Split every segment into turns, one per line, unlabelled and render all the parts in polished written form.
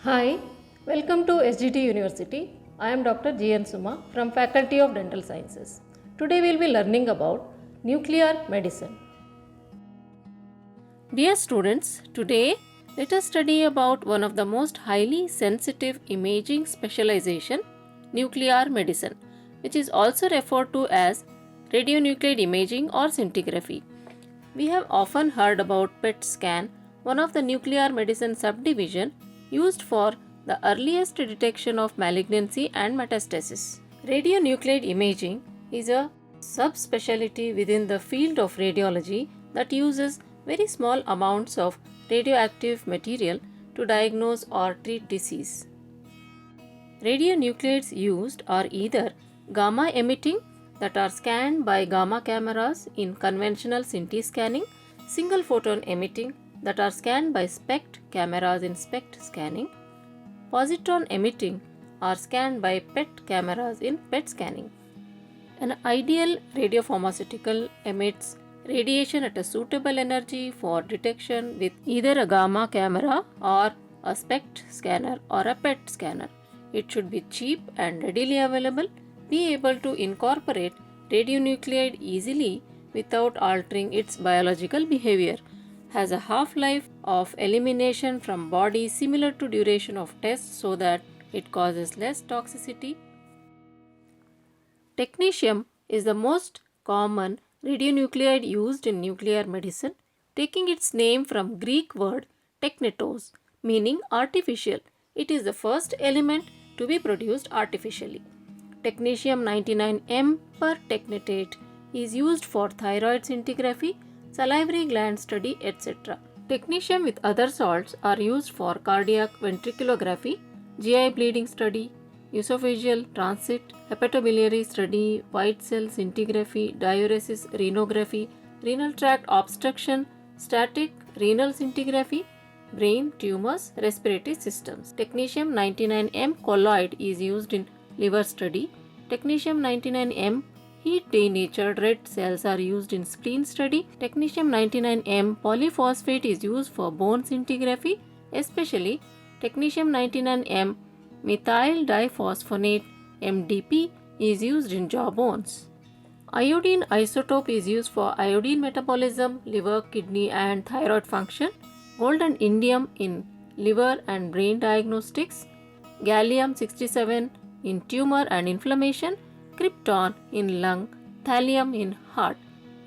Hi, welcome to SGT University. I am Dr. GN Suma from Faculty of Dental Sciences. Today we will be learning about nuclear medicine. Dear students, today let us study about one of the most highly sensitive imaging specialization, nuclear medicine, which is also referred to as radionuclide imaging or scintigraphy. We have often heard about PET scan, one of the nuclear medicine subdivision used for the earliest detection of malignancy and metastasis. Radionuclide imaging is a subspecialty within the field of radiology that uses very small amounts of radioactive material to diagnose or treat disease. Radionuclides used are either gamma emitting, that are scanned by gamma cameras in conventional CT scanning, single photon emitting, that are scanned by SPECT cameras in SPECT scanning, positron emitting are scanned by PET cameras in PET scanning. An ideal radiopharmaceutical emits radiation at a suitable energy for detection with either a gamma camera or a SPECT scanner or a PET scanner. It should be cheap and readily available, be able to incorporate radionuclide easily without altering its biological behavior, has a half-life of elimination from body similar to duration of test so that it causes less toxicity. Technetium is the most common radionuclide used in nuclear medicine, taking its name from Greek word teknetos, meaning artificial. It is the first element to be produced artificially. Technetium 99M per technetate is used for thyroid scintigraphy, salivary gland study, etc. Technetium with other salts are used for cardiac ventriculography, GI bleeding study, esophageal transit, hepatobiliary study, white cell scintigraphy, diuresis renography, renal tract obstruction, static renal scintigraphy, brain tumors, respiratory systems. Technetium 99M colloid is used in liver study. Technetium 99M heat denatured red cells are used in spleen study. Technetium 99M polyphosphate is used for bone scintigraphy, especially technetium 99M methyl diphosphonate MDP is used in jaw bones. Iodine isotope is used for iodine metabolism, liver, kidney and thyroid function. Gold and indium in liver and brain diagnostics. Gallium 67 in tumor and inflammation. Krypton in lung. Thallium in heart.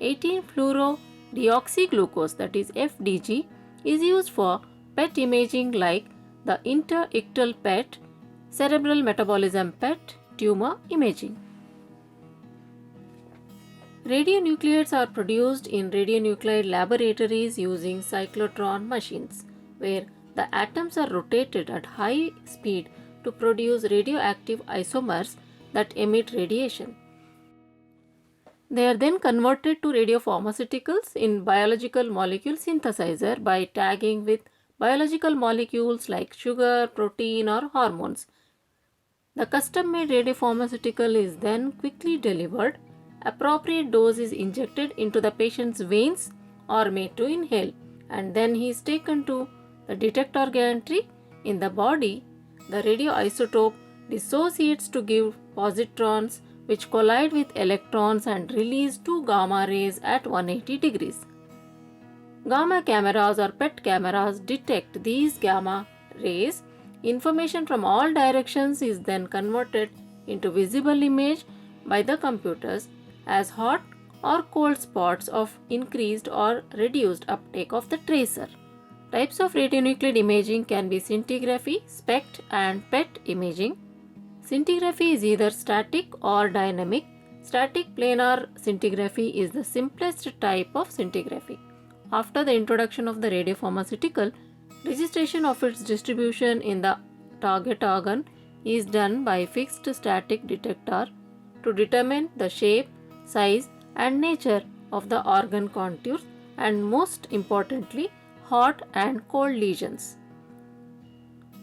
18-fluorodeoxyglucose, that is FDG, is used for PET imaging like the interictal PET, cerebral metabolism PET, tumor imaging. Radionuclides are produced in radionuclide laboratories using cyclotron machines, where the atoms are rotated at high speed to produce radioactive isomers that emit radiation. They are then converted to radiopharmaceuticals in biological molecule synthesizer by tagging with biological molecules like sugar, protein or hormones. The custom-made radiopharmaceutical is then quickly delivered. Appropriate dose is injected into the patient's veins or made to inhale, and then he is taken to the detector gantry in the body. The radioisotope dissociates to give positrons which collide with electrons and release two gamma rays at 180 degrees. Gamma cameras or PET cameras detect these gamma rays. Information from all directions is then converted into visible image by the computers as hot or cold spots of increased or reduced uptake of the tracer. Types of radionuclide imaging can be scintigraphy, SPECT and PET imaging. Scintigraphy is either static or dynamic. Static planar scintigraphy is the simplest type of scintigraphy. After the introduction of the radiopharmaceutical, registration of its distribution in the target organ is done by fixed static detector to determine the shape, size and nature of the organ contours and most importantly hot and cold lesions.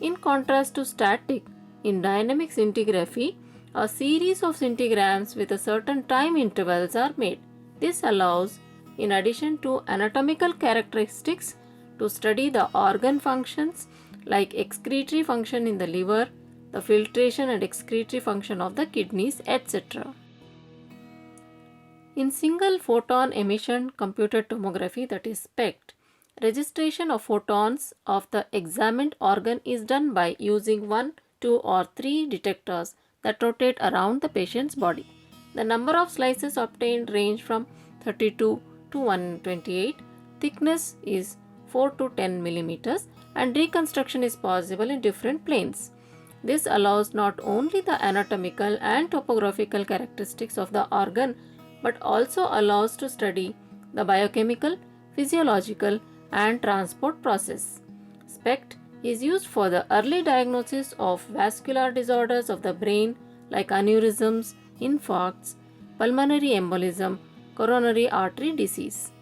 In contrast to static, in dynamic scintigraphy, a series of scintigrams with a certain time intervals are made. This allows, in addition to anatomical characteristics, to study the organ functions like excretory function in the liver, the filtration and excretory function of the kidneys, etc. In single photon emission computed tomography, that is SPECT, registration of photons of the examined organ is done by using 1, 2 or 3 detectors that rotate around the patient's body. The number of slices obtained range from 32 to 128, thickness is 4 to 10 millimeters, and reconstruction is possible in different planes. This allows not only the anatomical and topographical characteristics of the organ but also allows to study the biochemical, physiological and transport process. SPECT is used for the early diagnosis of vascular disorders of the brain like aneurysms, infarcts, pulmonary embolism, coronary artery disease.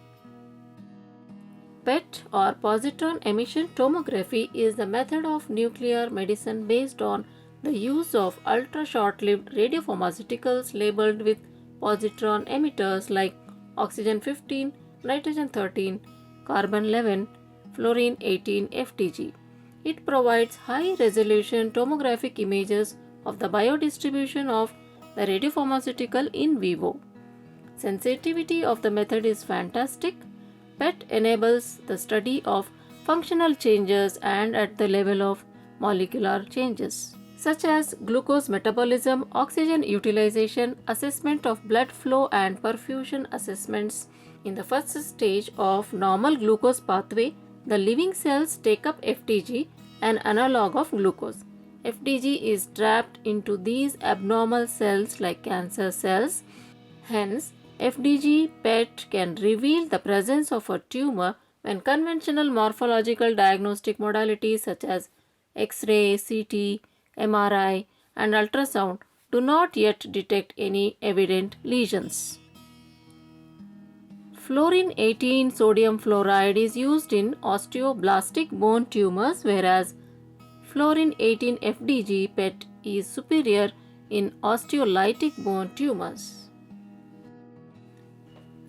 PET or positron emission tomography is the method of nuclear medicine based on the use of ultra short-lived radiopharmaceuticals labeled with positron emitters like oxygen 15, nitrogen 13, carbon 11, fluorine 18 FDG. It provides high-resolution tomographic images of the biodistribution of the radiopharmaceutical in vivo. Sensitivity of the method is fantastic. PET enables the study of functional changes and at the level of molecular changes, such as glucose metabolism, oxygen utilization, assessment of blood flow and perfusion assessments. In the first stage of normal glucose pathway, the living cells take up FDG, an analog of glucose. FDG is trapped into these abnormal cells like cancer cells. Hence, FDG PET can reveal the presence of a tumor when conventional morphological diagnostic modalities such as X-ray, CT, MRI and ultrasound do not yet detect any evident lesions. Fluorine 18 sodium fluoride is used in osteoblastic bone tumors, whereas fluorine 18 FDG PET is superior in osteolytic bone tumors.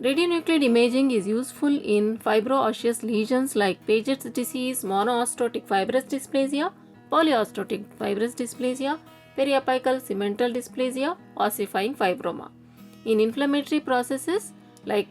Radionuclide imaging is useful in fibroosseous lesions like Paget's disease, monostotic fibrous dysplasia, polyostotic fibrous dysplasia, periapical cemental dysplasia, ossifying fibroma. In inflammatory processes like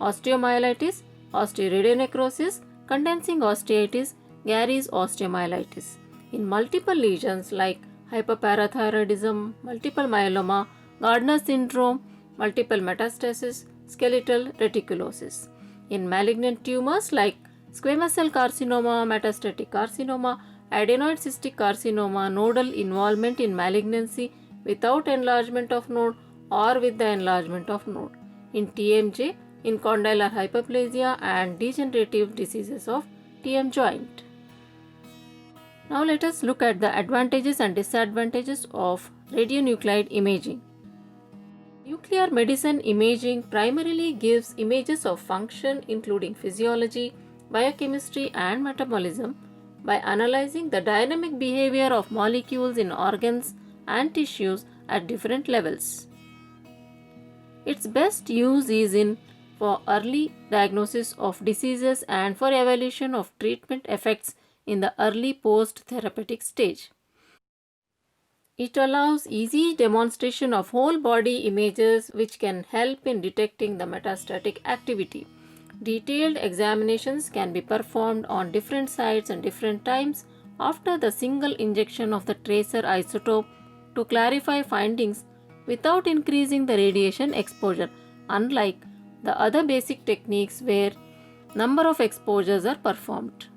osteomyelitis, osteoradionecrosis, condensing osteitis, Gary's osteomyelitis. In multiple lesions like hyperparathyroidism, multiple myeloma, Gardner syndrome, multiple metastasis, skeletal reticulosis. In malignant tumors like squamous cell carcinoma, metastatic carcinoma, adenoid cystic carcinoma, nodal involvement in malignancy without enlargement of node or with the enlargement of node. In TMJ, in condylar hyperplasia and degenerative diseases of TM joint. Now let us look at the advantages and disadvantages of radionuclide imaging. Nuclear medicine imaging primarily gives images of function including physiology, biochemistry and metabolism by analyzing the dynamic behavior of molecules in organs and tissues at different levels. Its best use is in for early diagnosis of diseases and for evaluation of treatment effects in the early post-therapeutic stage. It allows easy demonstration of whole body images which can help in detecting the metastatic activity. Detailed examinations can be performed on different sites and different times after the single injection of the tracer isotope to clarify findings without increasing the radiation exposure, unlike the other basic techniques where number of exposures are performed.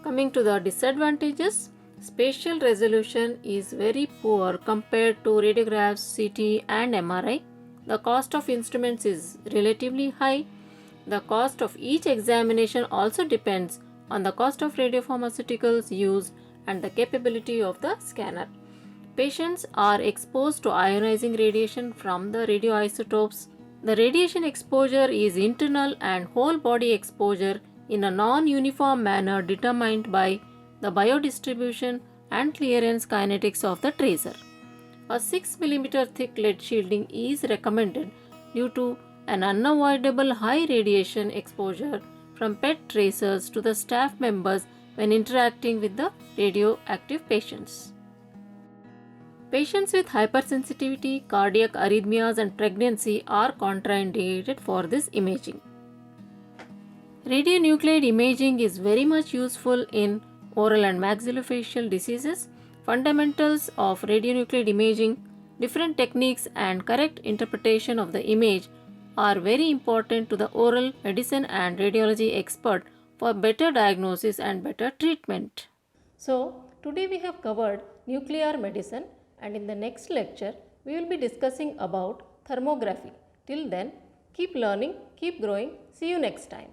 Coming to the disadvantages, spatial resolution is very poor compared to radiographs, CT and MRI. The cost of instruments is relatively high. The cost of each examination also depends on the cost of radiopharmaceuticals used and the capability of the scanner. Patients are exposed to ionizing radiation from the radioisotopes. The radiation exposure is internal and whole body exposure in a non-uniform manner determined by the biodistribution and clearance kinetics of the tracer. A 6 mm thick lead shielding is recommended due to an unavoidable high radiation exposure from pet tracers to the staff members when interacting with the radioactive patients. Patients with hypersensitivity, cardiac arrhythmias, and pregnancy are contraindicated for this imaging. Radionuclide imaging is very much useful in oral and maxillofacial diseases. Fundamentals of radionuclide imaging, different techniques, and correct interpretation of the image are very important to the oral medicine and radiology expert for better diagnosis and better treatment. So, today we have covered nuclear medicine, and in the next lecture we will be discussing about thermography. Till then, keep learning, keep growing. See you next time.